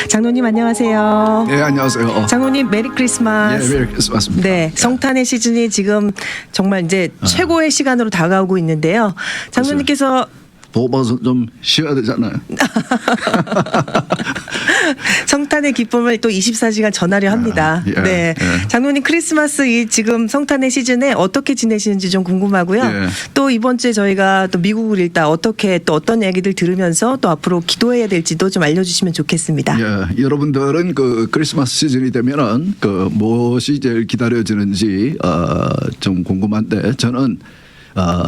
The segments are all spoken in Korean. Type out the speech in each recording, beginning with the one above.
장로님 안녕하세요. 네, 안녕하세요. 장로님 메리 크리스마스. 예, 메리 크리스마스입니다. 네, 성탄의 시즌이 지금 정말 이제 최고의 시간으로 다가오고 있는데요. 장로님께서 보고서 좀 쉬어야 되잖아요. 성탄의 기쁨을 또 24시간 전하려 합니다. 예, 네, 예. 장로님 크리스마스 이 지금 성탄의 시즌에 어떻게 지내시는지 좀 궁금하고요. 예. 또 이번 주에 저희가 또 미국을 읽다 어떻게 또 어떤 얘기들 들으면서 또 앞으로 기도해야 될지도 좀 알려주시면 좋겠습니다. 예, 여러분들은 그 크리스마스 시즌이 되면은 그 무엇이 제일 기다려지는지 좀 궁금한데 저는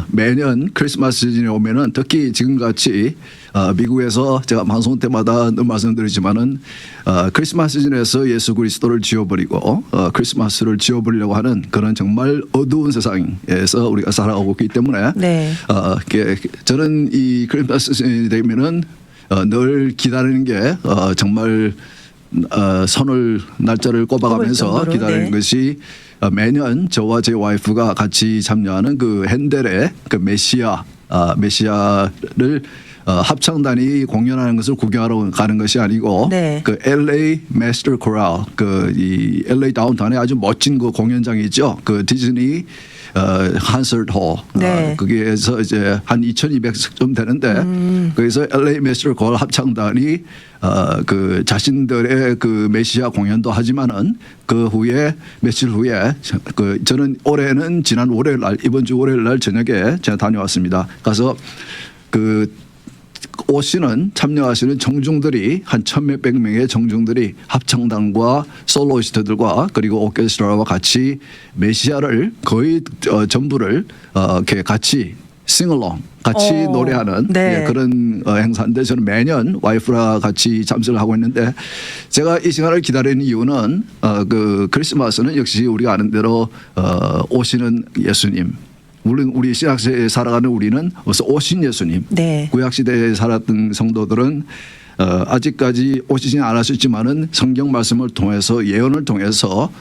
매년 크리스마스 시즌이 오면은 특히 지금같이 미국에서 제가 방송 때마다 늘 말씀드리지만은 크리스마스 시즌에서 예수 그리스도를 지워버리고 크리스마스를 지워버리려고 하는 그런 정말 어두운 세상에서 우리가 살아가고 있기 때문에 네. 저는 이 크리스마스 시즌이 되면은 늘 기다리는 게 정말 선을 날짜를 꼽아가면서 정도로, 기다리는 네. 것이 매년 저와 제 와이프가 같이 참여하는 그 핸델의 그 메시아를 합창단이 공연하는 것을 구경하러 가는 것이 아니고 네. 그 LA Master Chorale 그 이 LA 다운타운에 아주 멋진 그 공연장이 있죠. 그 디즈니 콘서트 홀 네. 거기에서 이제 한 2,200석 좀 되는데 거기서 LA Master Chorale 합창단이 그 자신들의 그 메시아 공연도 하지만은 그 후에 며칠 후에 그 저는 올해는 지난 월요일 날 이번 주 월요일 날 저녁에 제가 다녀왔습니다. 가서 그 오시는 참여하시는 청중들이 한 1,000몇백 명의 청중들이 합창단과 솔로이스트들과 그리고 오케스트라와 같이 메시아를 거의 전부를 이렇게 같이 싱얼롱 같이 노래하는 네. 그런 행사인데 저는 매년 와이프랑 같이 참석을 하고 있는데 제가 이 시간을 기다리는 이유는 그 크리스마스는 역시 우리가 아는 대로 오시는 예수님. 물론 우리 신약시대에 살아가는 우리는 어서 오신 예수님. 네. 구약시대에 살았던 성도들은 아직까지 오시진 않았지만은 성경 말씀을 통해서 예언을 통해서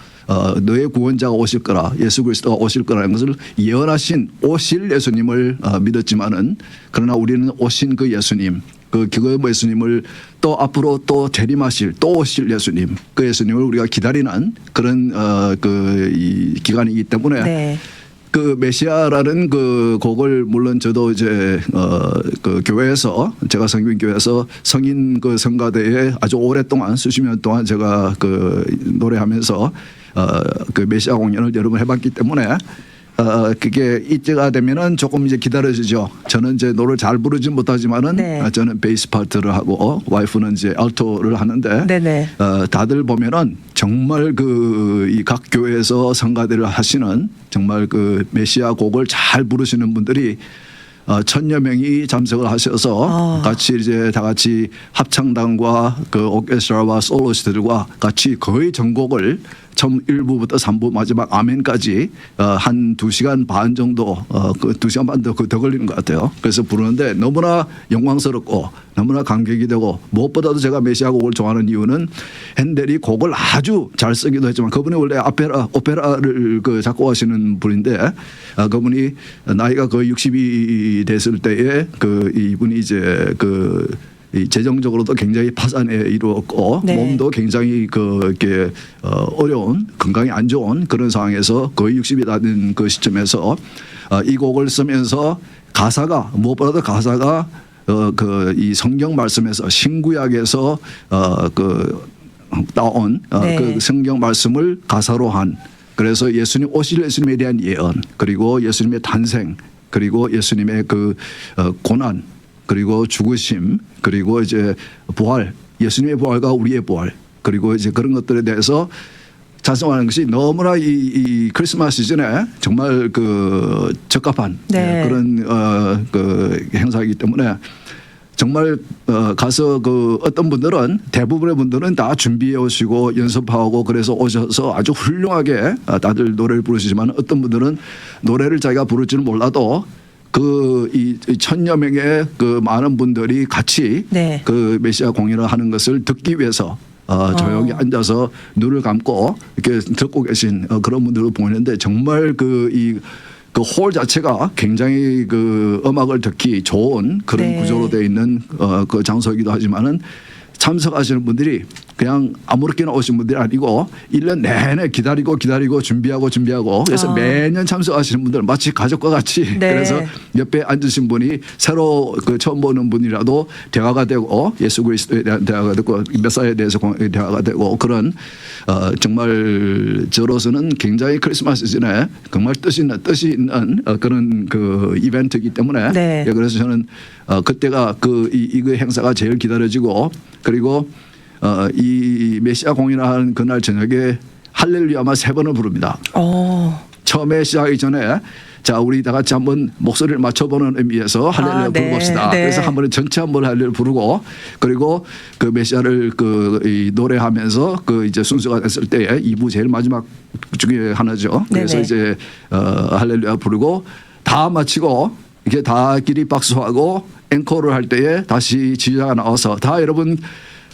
너의 구원자가 오실 거라 예수 그리스도가 오실 거라는 것을 예언하신 오실 예수님을 믿었지만은 그러나 우리는 오신 그 예수님 그 예수님을 또 앞으로 또 재림하실 또 오실 예수님 그 예수님을 우리가 기다리는 그런 이 기간이기 때문에 네. 그 메시아라는 그 곡을 물론 저도 이제 그 교회에서 제가 성균교회에서 성인 그 성가대에 아주 오랫동안 수십 년 동안 제가 그 노래하면서 그 메시아 공연을 여러 번 해봤기 때문에 그게 이때가 되면은 조금 이제 기다려지죠. 저는 이제 노래를 잘 부르진 못하지만은 네. 저는 베이스 파트를 하고 와이프는 이제 알토를 하는데 네네. 다들 보면은 정말 그 이 각 교회에서 성가대를 하시는 정말 그 메시아 곡을 잘 부르시는 분들이 1,000여 명이 참석을 하셔서 같이 이제 다 같이 합창단과 그 오케스트라와 솔로스트들과 같이 거의 전곡을 처음 1부부터 3부 마지막 아멘까지 한 2시간 반 정도 그 2시간 반 더 걸리는 것 같아요. 그래서 부르는데 너무나 영광스럽고 너무나 감격이 되고 무엇보다도 제가 메시아 곡을 좋아하는 이유는 핸델이 곡을 아주 잘 쓰기도 했지만 그분이 원래 오페라를 그 작곡하시는 분인데 그분이 나이가 거의 60이 됐을 때에 그 이분이 이제 이 재정적으로도 굉장히 파산에 이루었고 네. 몸도 굉장히 이렇게 어려운 건강이 안 좋은 그런 상황에서 거의 60이 다된 그 시점에서 이 곡을 쓰면서 가사가 무엇보다도 가사가 이 성경 말씀에서 신구약에서 따온 네. 그 성경 말씀을 가사로 한 그래서 예수님 오실 예수님에 대한 예언 그리고 예수님의 탄생 그리고 예수님의 그 고난 그리고 죽으심 그리고 이제 부활 예수님의 부활과 우리의 부활 그리고 이제 그런 것들에 대해서 찬송하는 것이 너무나 이 크리스마스 시즌에 정말 그 적합한 네. 그런 그 행사이기 때문에 정말 가서 그 어떤 분들은 대부분의 분들은 다 준비해 오시고 연습하고 그래서 오셔서 아주 훌륭하게 다들 노래를 부르시지만 어떤 분들은 노래를 자기가 부를 줄은 몰라도 이 1,000여 명의 그 많은 분들이 같이 네. 그 메시아 공연을 하는 것을 듣기 위해서 조용히 앉아서 눈을 감고 이렇게 듣고 계신 그런 분들을 보이는데 정말 그 홀 자체가 굉장히 그 음악을 듣기 좋은 그런 네. 구조로 되어 있는 그 장소이기도 하지만은 참석하시는 분들이 그냥 아무렇게나 오신 분들이 아니고 1년 내내 기다리고 준비하고 그래서 매년 참석하시는 분들 마치 가족과 같이 네. 그래서 옆에 앉으신 분이 새로 그 처음 보는 분이라도 대화가 되고 예수 그리스도에 대한 대화가 되고 메사야에 대해서 대화가 되고 그런 정말 저로서는 굉장히 크리스마스 시즌에 정말 뜻이 있는 그런 그 이벤트이기 때문에 네. 그래서 저는 그때가 이 행사가 제일 기다려지고 그리고 이 메시아 공연하는 그날 저녁에 할렐루야만 3번을 부릅니다. 처음에 시작하기 전에 자 우리 다 같이 한번 목소리를 맞춰보는 의미에서 할렐루야 네. 부르봅시다. 네. 그래서 한 번에 전체 한번 할렐루야 부르고 그리고 그 메시아를 이 노래하면서 그 이제 순서가 됐을 때에 2부 제일 마지막 중에 하나죠. 그래서 네네. 이제 할렐루야 부르고 다 마치고 이게 다 끼리 박수하고 앵콜을 할 때에 다시 지휘자가 나와서 다 여러분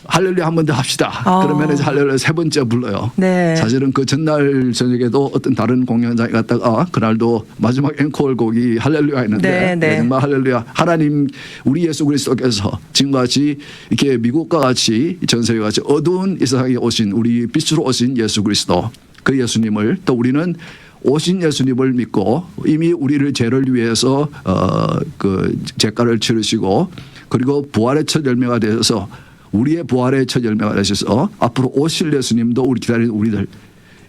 할렐루야 한 번 더 합시다. 그러면 이제 할렐루야 3번째 불러요. 네. 사실은 그 전날 저녁에도 어떤 다른 공연장에 갔다가 그날도 마지막 앵콜 곡이 할렐루야였는데 네. 정말 할렐루야 하나님 우리 예수 그리스도께서 지금같이 이렇게 미국과 같이 전 세계와 같이 어두운 이 세상에 오신 우리 빛으로 오신 예수 그리스도 그 예수님을 또 우리는 오신 예수님을 믿고 이미 우리를 죄를 위해서 그 죄가를 치르시고 그리고 부활의 첫 열매가 되어서 우리의 부활의 첫 열매가 되셔서 앞으로 오실 예수님도 우리 기다리는 우리들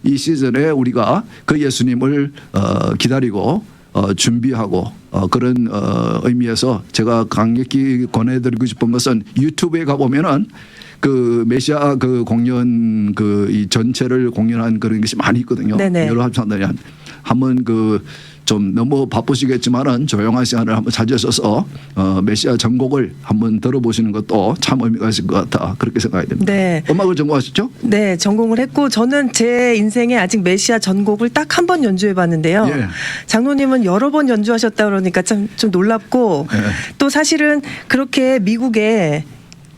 이 시즌에 우리가 그 예수님을 기다리고 준비하고 그런 의미에서 제가 강력히 권해드리고 싶은 것은 유튜브에 가보면은 그 메시아 그 공연 그 이 전체를 공연한 그런 것이 많이 있거든요. 네네. 여러 합창단이 한번 그 좀 너무 바쁘시겠지만은 조용한 시간을 한번 찾으셔서 메시아 전곡을 한번 들어보시는 것도 참 의미가 있을 것 같다 그렇게 생각이 됩니다. 네. 음악을 전공하셨죠? 네, 전공을 했고 저는 제 인생에 아직 메시아 전곡을 딱 한 번 연주해 봤는데요. 예. 장로님은 여러 번 연주하셨다 그러니까 좀 놀랍고 예. 또 사실은 그렇게 미국에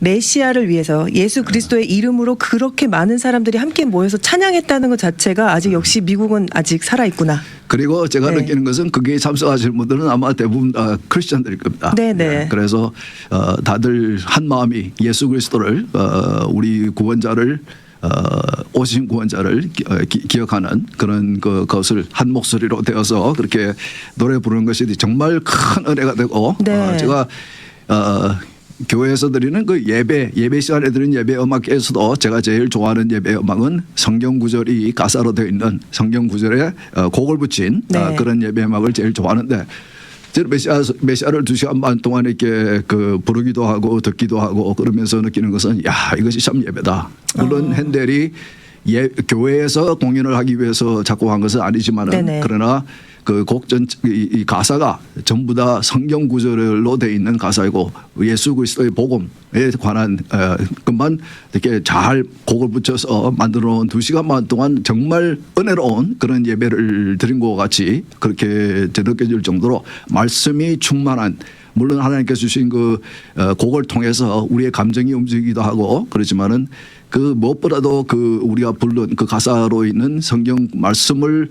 메시아를 위해서 예수 그리스도의 이름으로 그렇게 많은 사람들이 함께 모여서 찬양했다는 것 자체가 아직 역시 미국은 아직 살아있구나. 그리고 제가 네. 느끼는 것은 거기에 참석하시는 분들은 아마 대부분 크리스천들일 겁니다. 네네. 예, 그래서 다들 한 마음이 예수 그리스도를 우리 구원자를 오신 구원자를 기억하는 그런 그것을 한 목소리로 되어서 그렇게 노래 부르는 것이 정말 큰 은혜가 되고 네. 제가 교회에서 드리는 그 예배 시간에 드리는 예배 음악에서도 제가 제일 좋아하는 예배 음악은 성경 구절이 가사로 되어 있는 성경 구절에 곡을 붙인 네. 그런 예배 음악을 제일 좋아하는데 저는 메시아를 2시간 반 동안 이렇게 그 부르기도 하고 듣기도 하고 그러면서 느끼는 것은 야 이것이 참 예배다. 물론 핸델이 교회에서 공연을 하기 위해서 작곡한 것은 아니지만은 네네. 그러나 그 곡 이 가사가 전부 다 성경 구절로 되어 있는 가사이고 예수 그리스도의 복음에 관한 것만 이렇게 잘 곡을 붙여서 만들어 놓은 2시간 반 동안 정말 은혜로운 그런 예배를 드린 것 같이 그렇게 느껴질 정도로 말씀이 충만한 물론 하나님께서 주신 그 곡을 통해서 우리의 감정이 움직이기도 하고 그렇지만은 그 무엇보다도 그 우리가 부른 그 가사로 있는 성경 말씀을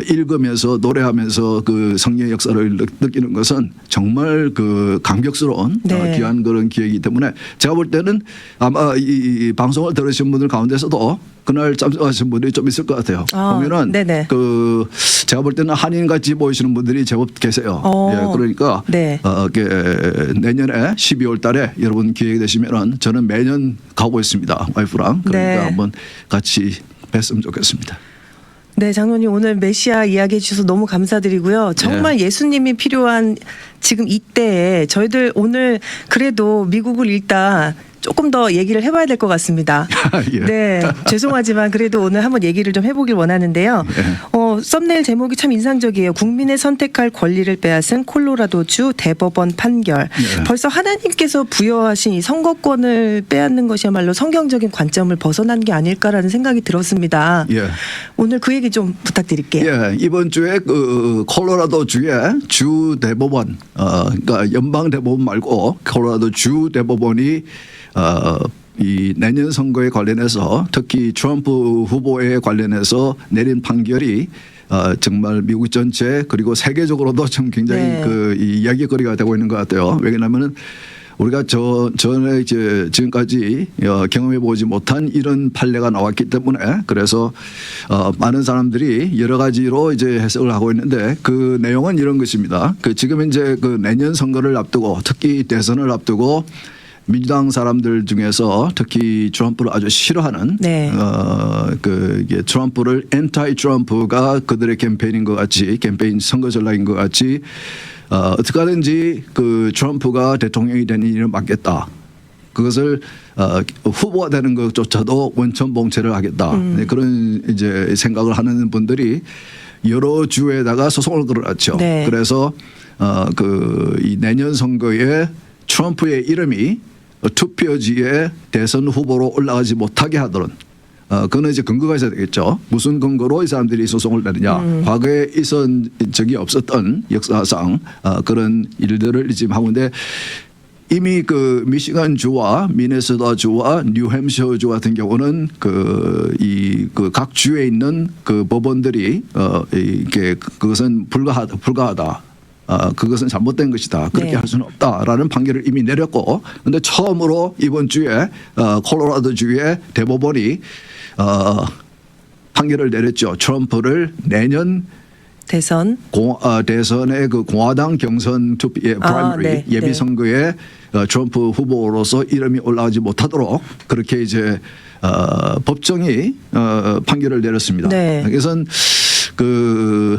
읽으면서 노래하면서 그 성령의 역사를 느끼는 것은 정말 그 감격스러운 네. 귀한 그런 기회이기 때문에 제가 볼 때는 아마 이 방송을 들으신 분들 가운데서도 그날 참석하신 분들이 좀 있을 것 같아요. 보면은 네네. 그 제가 볼 때는 한인같이 보이시는 분들이 제법 계세요. 예, 그러니까 네. 내년에 12월 달에 여러분 기회가 되시면은 저는 매년 가고 있습니다. 와이프랑. 그러니까 네. 한번 같이 뵀으면 좋겠습니다. 네, 장로님 오늘 메시아 이야기해 주셔서 너무 감사드리고요. 정말 예수님이 필요한 지금 이때에 저희들 오늘 그래도 미국을 읽다 조금 더 얘기를 해봐야 될 것 같습니다. 예. 네, 죄송하지만 그래도 오늘 한번 얘기를 좀 해보길 원하는데요. 썸네일 제목이 참 인상적이에요. 국민의 선택할 권리를 빼앗은 콜로라도주 대법원 판결. 예. 벌써 하나님께서 부여하신 이 선거권을 빼앗는 것이야말로 성경적인 관점을 벗어난 게 아닐까라는 생각이 들었습니다. 예. 오늘 그 얘기 좀 부탁드릴게요. 예, 이번 주에 그 콜로라도 주의 주 대법원, 그러니까 연방 대법원 말고 콜로라도 주 대법원이 이 내년 선거에 관련해서 특히 트럼프 후보에 관련해서 내린 판결이 정말 미국 전체 그리고 세계적으로도 좀 굉장히 네. 그 이 이야기거리가 되고 있는 것 같아요. 왜냐하면은 우리가 전에 이제 지금까지 경험해 보지 못한 이런 판례가 나왔기 때문에 그래서 많은 사람들이 여러 가지로 이제 해석을 하고 있는데 그 내용은 이런 것입니다. 그 지금 이제 그 내년 선거를 앞두고 특히 대선을 앞두고 민주당 사람들 중에서 특히 트럼프를 아주 싫어하는 네. 그 이게 트럼프를 엔타이 트럼프가 그들의 캠페인인 것 같이 캠페인 선거 전략인 것 같이 어떻게 하든지 그 트럼프가 대통령이 되는 일을 막겠다. 그것을 후보가 되는 것조차도 원천봉쇄를 하겠다. 네, 그런 이제 생각을 하는 분들이 여러 주에다가 소송을 걸어놨죠. 네. 그래서 그 이 내년 선거에 트럼프의 이름이 투표지에 대선 후보로 올라가지 못하게 하도록 그거는 이제 근거가 있어야 되겠죠. 무슨 근거로 이 사람들이 소송을 내느냐. 과거에 있은 적이 없었던 역사상 그런 일들을 지금 하고 있는데 이미 그 미시간 주와 미네소타 주와 뉴햄셔 주 같은 경우는 그 각 주에 있는 그 법원들이 이게 그것은 불가하다. 그것은 잘못된 것이다. 그렇게 네. 할 수는 없다라는 판결을 이미 내렸고, 그런데 처음으로 이번 주에 콜로라도 주의 대법원이 판결을 내렸죠. 트럼프를 내년 대선. 대선의 그 공화당 경선 투표의 프라이머리 네. 예비 네. 선거에 트럼프 후보로서 이름이 올라가지 못하도록 그렇게 이제 법정이 판결을 내렸습니다. 네. 그래서 그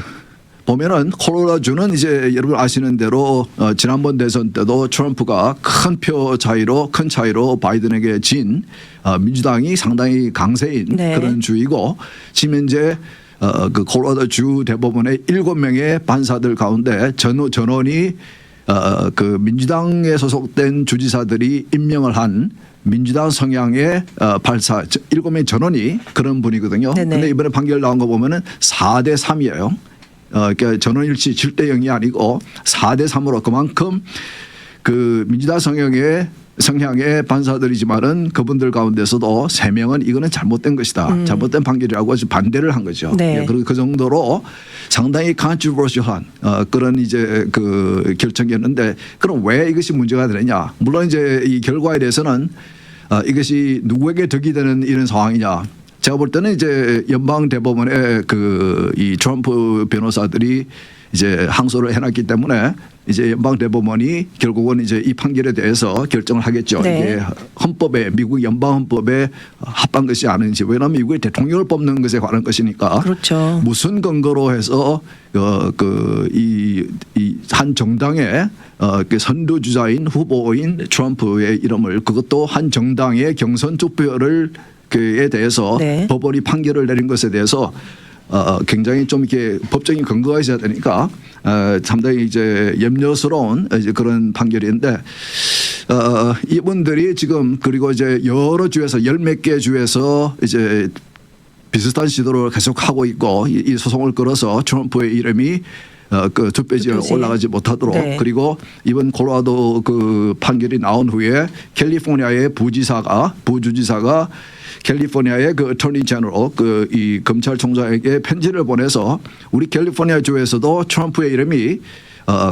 보면은 콜로라도주는 이제 여러분 아시는 대로 지난번 대선 때도 트럼프가 큰 차이로 바이든에게 진 민주당이 상당히 강세인 네. 그런 주이고 지금 현재 그 콜로라도주 대법원의 7명의 판사들 가운데 전원이 그 민주당에 소속된 주지사들이 임명을 한 민주당 성향의 판사 7명의 전원이 그런 분이거든요. 그런데 이번에 판결 나온 거 보면은 4대 3이에요. 그러니까 전원일치 7대 0이 아니고 4대 3으로 그만큼 그 민주당 성향의 판사들이지만은 그분들 가운데서도 3명은 이거는 잘못된 것이다. 잘못된 판결이라고 해서 반대를 한 거죠. 네. 그리고 그 정도로 상당히 controversial한 그런 이제 그 결정이었는데 그럼 왜 이것이 문제가 되느냐. 물론 이제 이 결과에 대해서는 이것이 누구에게 득이 되는 이런 상황이냐. 제가 볼 때는 이제 연방 대법원의 그 이 트럼프 변호사들이 이제 항소를 해놨기 때문에 이제 연방 대법원이 결국은 이제 이 판결에 대해서 결정을 하겠죠. 네. 이게 헌법에 미국 연방 헌법에 합한 것이 아닌지 왜냐하면 미국의 대통령을 뽑는 것에 관한 것이니까. 그렇죠. 무슨 근거로 해서 그 이 한 정당의 그 선두주자인 후보인 트럼프의 이름을 그것도 한 정당의 경선 투표를 그에 대해서 네. 법원이 판결을 내린 것에 대해서 굉장히 좀 이렇게 법적인 근거가 있어야 되니까 상당히 이제 염려스러운 이제 그런 판결인데 이분들이 지금 그리고 이제 여러 주에서 10몇 개 주에서 이제 비슷한 시도를 계속하고 있고 이 소송을 걸어서 트럼프의 이름이 그 투표지에 올라가지 못하도록 네. 그리고 이번 콜로라도 그 판결이 나온 후에 캘리포니아의 부주지사가 캘리포니아의 그 어토니 제너럴 그 이 검찰총장에게 편지를 보내서 우리 캘리포니아 주에서도 트럼프의 이름이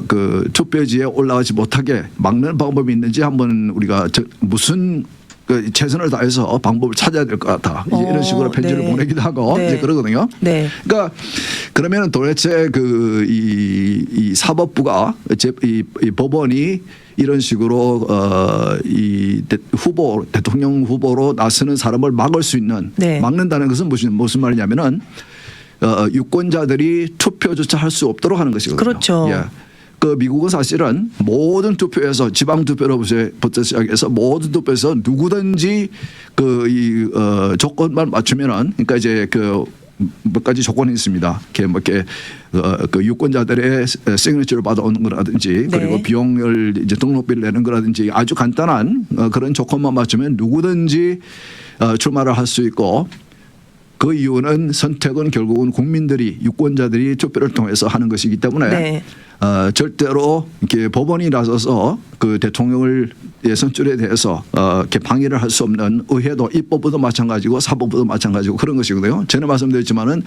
그 투표지에 올라가지 못하게 막는 방법이 있는지 한번 우리가 무슨 그 최선을 다해서 방법을 찾아야 될 것 같아. 이제 이런 식으로 편지를 네. 보내기도 하고 네. 이제 그러거든요. 네. 그러니까 그러면 도대체 그 이 사법부가 이 법원이 이런 식으로 이 대통령 후보로 나서는 사람을 막을 수 있는 네. 막는다는 것은 무슨 말이냐면은 유권자들이 투표조차 할 수 없도록 하는 것이거든요. 그렇죠. 예. 그 미국은 사실은 모든 투표에서 지방 투표로부터 시작해서 모든 투표에서 누구든지 그 조건만 맞추면은 그러니까 이제 그 몇 가지 조건이 있습니다. 이렇게 그 유권자들의 시그니처를 받아오는 거라든지 네. 그리고 비용을 이제 등록비를 내는 거라든지 아주 간단한 그런 조건만 맞추면 누구든지 출마를 할 수 있고 그 이유는 선택은 결국은 국민들이 유권자들이 투표를 통해서 하는 것이기 때문에 네. 절대로 이렇게 법원이 나서서 그 대통령을 선출에 대해서 이렇게 방해를 할 수 없는 의회도 입법부도 마찬가지고 사법부도 마찬가지고 그런 것이거든요. 전에 말씀드렸지만은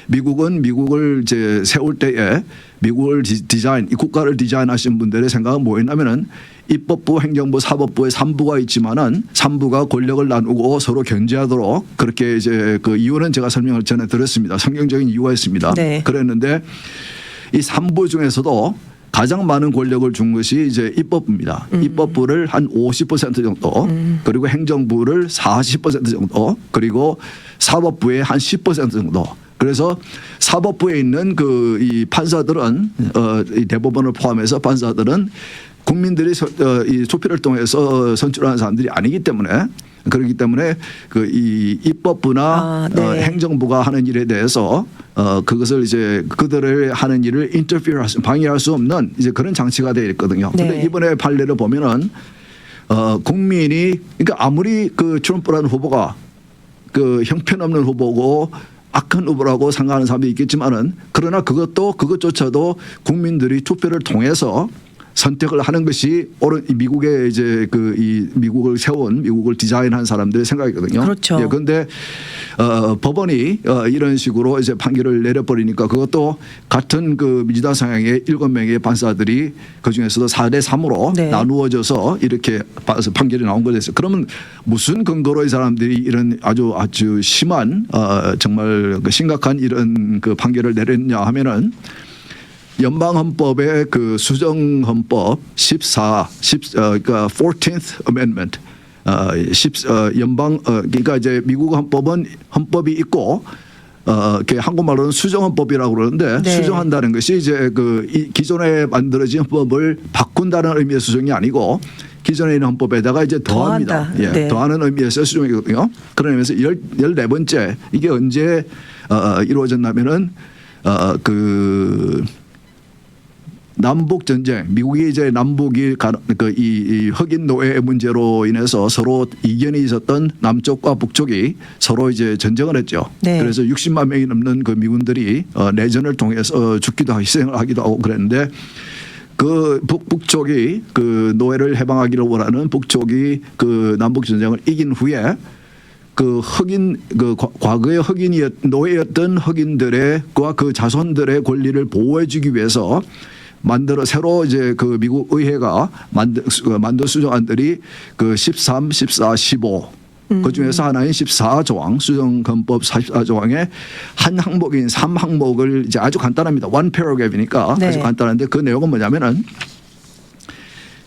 미국은 미국을 이제 세울 때에 미국을 이 국가를 디자인하신 분들의 생각은 뭐였냐면은 입법부, 행정부, 사법부의 3부가 있지만은 3부가 권력을 나누고 서로 견제하도록 그렇게 이제 그 이유는 제가 설명을 전에 드렸습니다. 성경적인 이유가 있습니다. 네. 그랬는데 이 3부 중에서도 가장 많은 권력을 준 것이 이제 입법부입니다. 입법부를 한 50% 정도, 그리고 행정부를 40% 정도, 그리고 사법부의 한 10% 정도. 그래서 사법부에 있는 그 이 판사들은 이 대법원을 포함해서 판사들은 국민들이 이 투표를 통해서 선출하는 사람들이 아니기 때문에 그렇기 때문에 그 이 입법부나 네. 행정부가 하는 일에 대해서 그것을 이제 그들의 하는 일을 인터피어 방해할 수 없는 이제 그런 장치가 되어 있거든요. 네. 그런데 이번에 판례를 보면은 국민이 그러니까 아무리 그 트럼프라는 후보가 그 형편없는 후보고 악한 후보라고 생각하는 사람이 있겠지만은 그러나 그것조차도 국민들이 투표를 통해서 선택을 하는 것이 옳은 미국의 이제 그 이 미국을 세운 미국을 디자인한 사람들의 생각이거든요. 그렇죠. 예, 그런데 법원이 이런 식으로 이제 판결을 내려버리니까 그것도 같은 그 민주당 성향의 7명의 판사들이 그 중에서도 4대 3으로 네. 나누어져서 이렇게 판결이 나온 거였어요. 그러면 무슨 근거로 이 사람들이 이런 아주 심한 정말 그 심각한 이런 그 판결을 내렸냐 하면은. 연방헌법의 그 수정헌법 14, 그러니까 14th Amendment, 그러니까 이제 미국 헌법은 헌법이 있고, 한국말로는 수정헌법이라고 그러는데 네. 수정한다는 것이 이제 그 기존에 만들어진 헌법을 바꾼다는 의미의 수정이 아니고 기존에 있는 헌법에다가 이제 더합니다. 더한다. 예, 네. 더하는 의미에서 수정이거든요. 그런 의미에서 14번째 이게 언제 이루어졌냐면은 그 남북 전쟁, 미국이 이제 남북이 이 흑인 노예 문제로 인해서 서로 이견이 있었던 남쪽과 북쪽이 서로 이제 전쟁을 했죠. 네. 그래서 60만 명이 넘는 그 미군들이 내전을 통해서 죽기도 하고 희생을 하기도 하고 그랬는데 그 북쪽이 그 노예를 해방하기를 원하는 북쪽이 그 남북 전쟁을 이긴 후에 그 흑인 그 과거의 노예였던 흑인들의 그 자손들의 권리를 보호해주기 위해서 새로 이제 그 미국 의회가 만든 수정안들이 그 13, 14, 15 그 중에서 하나인 14조항 수정헌법 14조항의 한 항목인 3항목을 이제 아주 간단합니다. one paragraph이니까 네. 아주 간단한데 그 내용은 뭐냐면은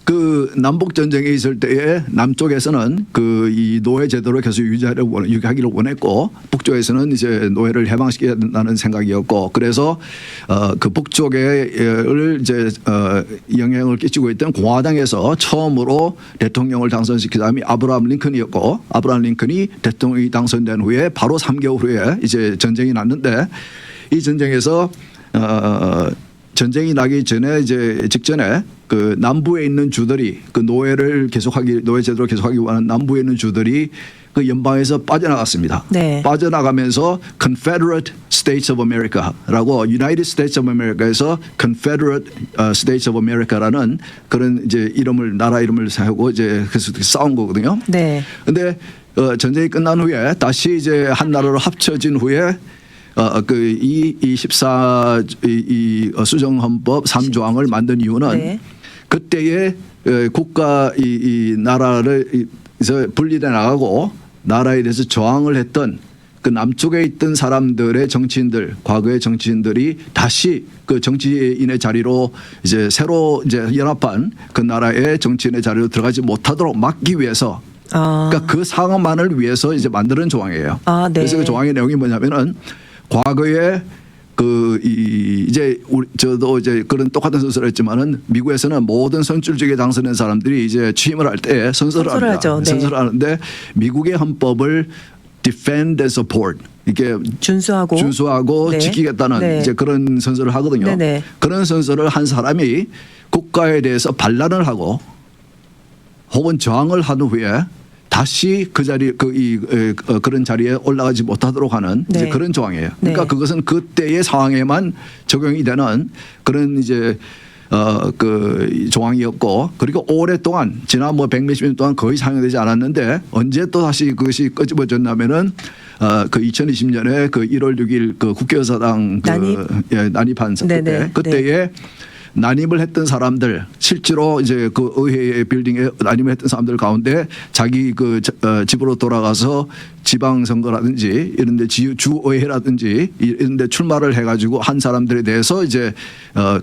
그 남북 전쟁이 있을 때에 남쪽에서는 그 이 노예 제도를 계속 유지하기를 원했고 북쪽에서는 이제 노예를 해방시켜야 된다는 생각이었고 그래서 그 북쪽에를 이제 영향을 끼치고 있던 공화당에서 처음으로 대통령을 당선시킨 사람이 아브라함 링컨이었고 아브라함 링컨이 대통령이 당선된 후에 바로 3개월 후에 이제 전쟁이 났는데 이 전쟁에서 전쟁이 나기 전에 이제 직전에 그 남부에 있는 주들이 그 노예 제도를 계속하기 원하는 남부에 있는 주들이 그 연방에서 빠져나갔습니다. 네. 빠져나가면서 Confederate States of America라고 United States of America에서 Confederate States of America라는 그런 이제 나라 이름을 세우고 이제 그래서 싸운 거거든요. 네. 근데 전쟁이 끝난 후에 다시 이제 한 나라로 합쳐진 후에 이 수정헌법 3조항을 만든 이유는 네. 그때의 국가 이 나라를 분리돼 나가고 나라에 대해서 저항을 했던 그 남쪽에 있던 사람들의 과거의 정치인들이 다시 그 정치인의 자리로 이제 새로 이제 연합한 그 나라의 정치인의 자리로 들어가지 못하도록 막기 위해서 그러니까 그 상황만을 위해서 이제 만드는 조항이에요. 네. 그래서 그 조항의 내용이 뭐냐면은 과거에 이제 저도 이제 그런 똑같은 선서를 했지만은 미국에서는 모든 선출직에 당선된 사람들이 이제 취임을 할 때 선서를 합니다. 하죠. 네. 선서를 하는데 미국의 헌법을 defend and support 이게 준수하고 네. 지키겠다는 네. 이제 그런 선서를 하거든요. 네네. 그런 선서를 한 사람이 국가에 대해서 반란을 하고 혹은 저항을 한 후에 다시 그 자리 그런 자리에 올라가지 못하도록 하는 네. 이제 그런 조항이에요. 그러니까 네. 그것은 그때의 상황에만 적용이 되는 그런 이제 그 조항이었고 그리고 오랫동안 지난 뭐 100몇십 년 동안 거의 사용되지 않았는데 언제 또 다시 그것이 끄집어졌냐면은 그 2020년에 그 1월 6일 그 국회의사당 난입한 네네. 그때에 난임을 했던 사람들 실제로 이제 그 의회 빌딩에 난임을 했던 사람들 가운데 자기 그 집으로 돌아가서 지방선거라든지 이런데 주의회라든지 이런데 출마를 해가지고 한 사람들에 대해서 이제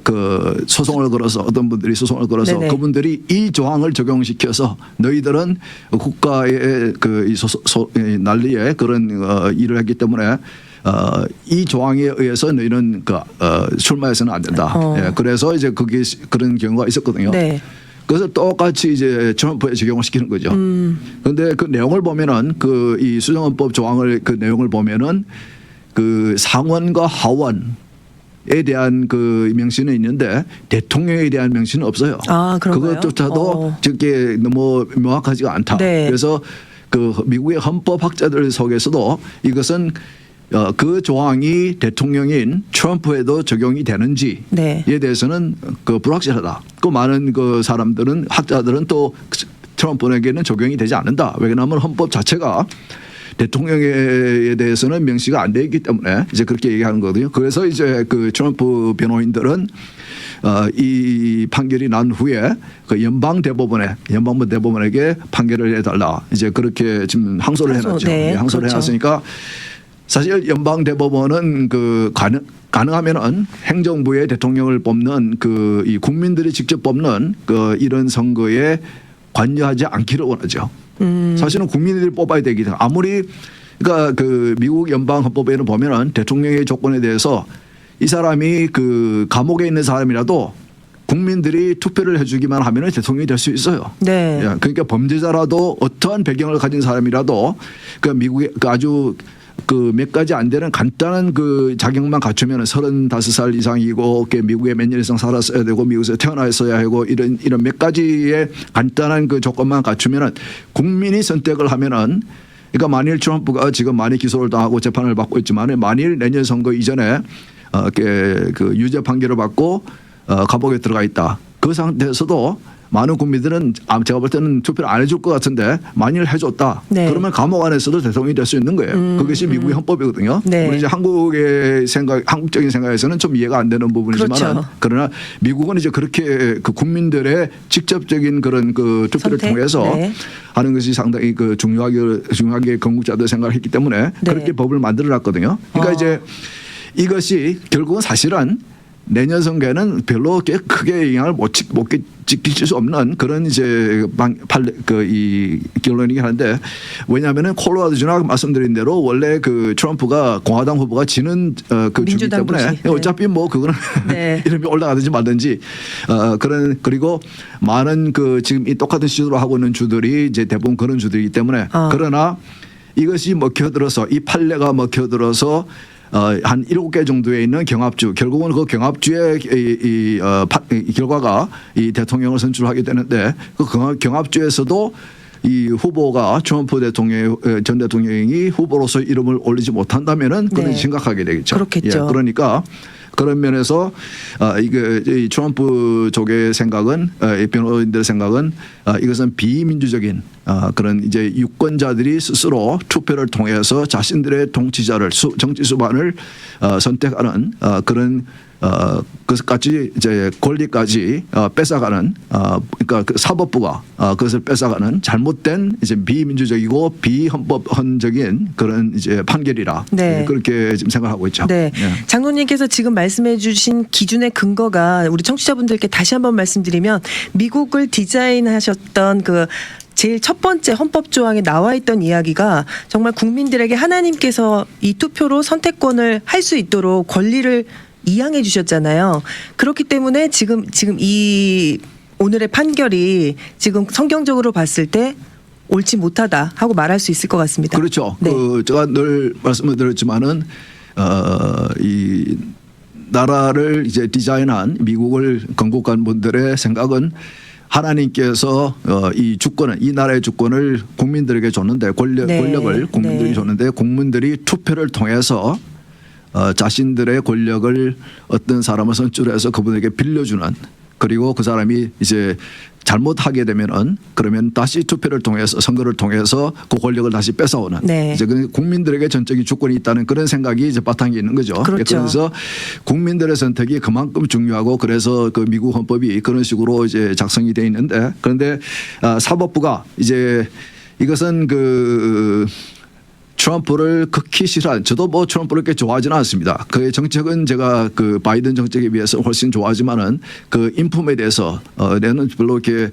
그 소송을 걸어서 어떤 분들이 소송을 걸어서 네네. 그분들이 이 조항을 적용시켜서 너희들은 국가의 그 난리에 그런 일을 했기 때문에 이 조항에 의해서 너희는 출마해서는 안 된다. 예, 그래서 이제 그게 그런 경우가 있었거든요. 네. 그래서 똑같이 이제 트럼프에 적용을 시키는 거죠. 그런데 그 내용을 보면은 그 이 수정헌법 조항을 그 내용을 보면은 그 상원과 하원에 대한 그 명시는 있는데 대통령에 대한 명시는 없어요. 아, 그런가요? 그것조차도 저게 너무 명확하지가 않다. 네. 그래서 그 미국의 헌법학자들 속에서도 이것은 그 조항이 대통령인 트럼프에도 적용이 되는지에 네. 대해서는 그 불확실하다. 그 많은 그 사람들은 학자들은 또 트럼프에게는 적용이 되지 않는다. 왜냐하면 헌법 자체가 대통령에 대해서는 명시가 안 되어 있기 때문에 이제 그렇게 얘기하는 거거든요. 그래서 이제 그 트럼프 변호인들은 이 판결이 난 후에 그 연방부 대법원에게 판결을 해달라. 이제 그렇게 지금 항소를 해놨죠. 네, 항소를 그렇죠. 해놨으니까 사실 연방 대법원은 그 가능하면은 행정부의 대통령을 뽑는 그 이 국민들이 직접 뽑는 그 이런 선거에 관여하지 않기를 원하죠. 사실은 국민들이 뽑아야 되기 때문에 아무리 그러니까 그 미국 연방 헌법에는 보면은 대통령의 조건에 대해서 이 사람이 그 감옥에 있는 사람이라도 국민들이 투표를 해주기만 하면은 대통령이 될 수 있어요. 네. 예, 그러니까 범죄자라도 어떠한 배경을 가진 사람이라도 그 미국의 그 아주 그 몇 가지 안 되는 간단한 그 자격만 갖추면 35살 이상이고 미국에 몇 년 이상 살았어야 되고 미국에서 태어났어야 하고 이런 몇 가지의 간단한 그 조건만 갖추면은 국민이 선택을 하면은 그러니까 만일 트럼프가 지금 많이 기소를 당하고 재판을 받고 있지만 만일 내년 선거 이전에 그 유죄 판결을 받고 감옥에 들어가 있다. 그 상태에서도 많은 국민들은 제가 볼 때는 투표를 안 해줄 것 같은데 만일 해줬다. 네. 그러면 감옥 안에서도 대통령이 될 수 있는 거예요. 그것이 미국의 헌법이거든요. 네. 물론 이제 한국적인 생각에서는 좀 이해가 안 되는 부분이지만 그렇죠. 그러나 미국은 이제 그렇게 그 국민들의 직접적인 그런 그 투표를 선택? 통해서 네. 하는 것이 상당히 그 중요하게 건국자들 생각을 했기 때문에 네. 그렇게 법을 만들어 놨거든요. 그러니까 이제 이것이 결국은 사실은 내년 선거에는 별로 크게 영향을 못 끼칠 수 없는 그런 이제 이 결론이긴 한데 왜냐하면은 콜로라도주나 말씀드린 대로 원래 그 트럼프가 공화당 후보가 지는 그 주기 민주당 때문에 도시. 네. 어차피 뭐 그거는 네. 이름이 올라가든지 말든지 그리고 많은 그 지금 이 똑같은 시도로 하고 있는 주들이 이제 대부분 그런 주들이기 때문에 그러나 이것이 먹혀들어서 이 판례가 먹혀들어서 한 7개 정도에 있는 경합주 결국은 그 경합주의 이 결과가 이 대통령을 선출하게 되는데 그 경합주에서도 이 후보가 트럼프 전 대통령이 후보로서 이름을 올리지 못한다면은 그건 네. 심각하게 되겠죠. 그렇겠죠. 예, 그러니까 그런 면에서 이 트럼프 쪽의 생각은 이 변호인들의 생각은 이것은 비민주적인 그런 이제 유권자들이 스스로 투표를 통해서 자신들의 통치자를 정치 수반을 선택하는 그런 그것까지 이제 권리까지 뺏어가는 그러니까 그 사법부가 그것을 뺏어가는 잘못된 이제 비민주적이고 비헌법헌적인 그런 이제 판결이라 네. 그렇게 지금 생각하고 있죠. 네. 예. 장로님께서 지금 말씀해 주신 기준의 근거가 우리 청취자분들께 다시 한번 말씀드리면 미국을 디자인하셨던 그 제일 첫 번째 헌법 조항에 나와 있던 이야기가 정말 국민들에게 하나님께서 이 투표로 선택권을 할 수 있도록 권리를 이양해 주셨잖아요. 그렇기 때문에 지금 이 오늘의 판결이 지금 성경적으로 봤을 때 옳지 못하다 하고 말할 수 있을 것 같습니다. 그렇죠. 네. 그 제가 늘 말씀을 드렸지만은 이 나라를 이제 디자인한 미국을 건국한 분들의 생각은 하나님께서 이 주권을 이 나라의 주권을 국민들에게 줬는데 권력을 국민들이 줬는데 국민들이 투표를 통해서 자신들의 권력을 어떤 사람을 선출해서 그분에게 빌려주는 그리고 그 사람이 이제 잘못하게 되면은 그러면 다시 투표를 통해서 선거를 통해서 그 권력을 다시 뺏어오는 네. 이제 그 국민들에게 전적인 주권이 있다는 그런 생각이 이제 바탕에 있는 거죠. 그렇죠. 그래서 국민들의 선택이 그만큼 중요하고 그래서 그 미국 헌법이 그런 식으로 이제 작성이 돼 있는데 그런데 사법부가 이제 이것은 그 트럼프를 극히 싫어한 저도 뭐 트럼프를 그렇게 좋아하지는 않습니다. 그의 정책은 제가 그 바이든 정책에 비해서 훨씬 좋아하지만은 그 인품에 대해서 내는 별로 이렇게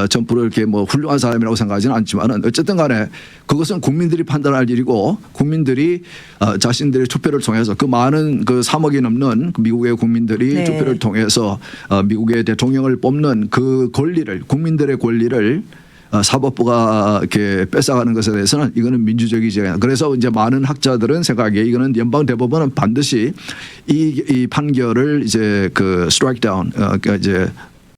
트럼프를 이렇게 뭐 훌륭한 사람이라고 생각하지는 않지만은 어쨌든 간에 그것은 국민들이 판단할 일이고 국민들이 자신들의 투표를 통해서 그 많은 그 3억이 넘는 미국의 국민들이 네. 투표를 통해서 미국의 대통령을 뽑는 그 권리를 국민들의 권리를 사법부가 이렇게 뺏어가는 것에 대해서는 이거는 민주적이지 않아요. 그래서 이제 많은 학자들은 생각하기에 이거는 연방 대법원은 반드시 이 판결을 이제 그 스트라이크 다운 그러니까 이제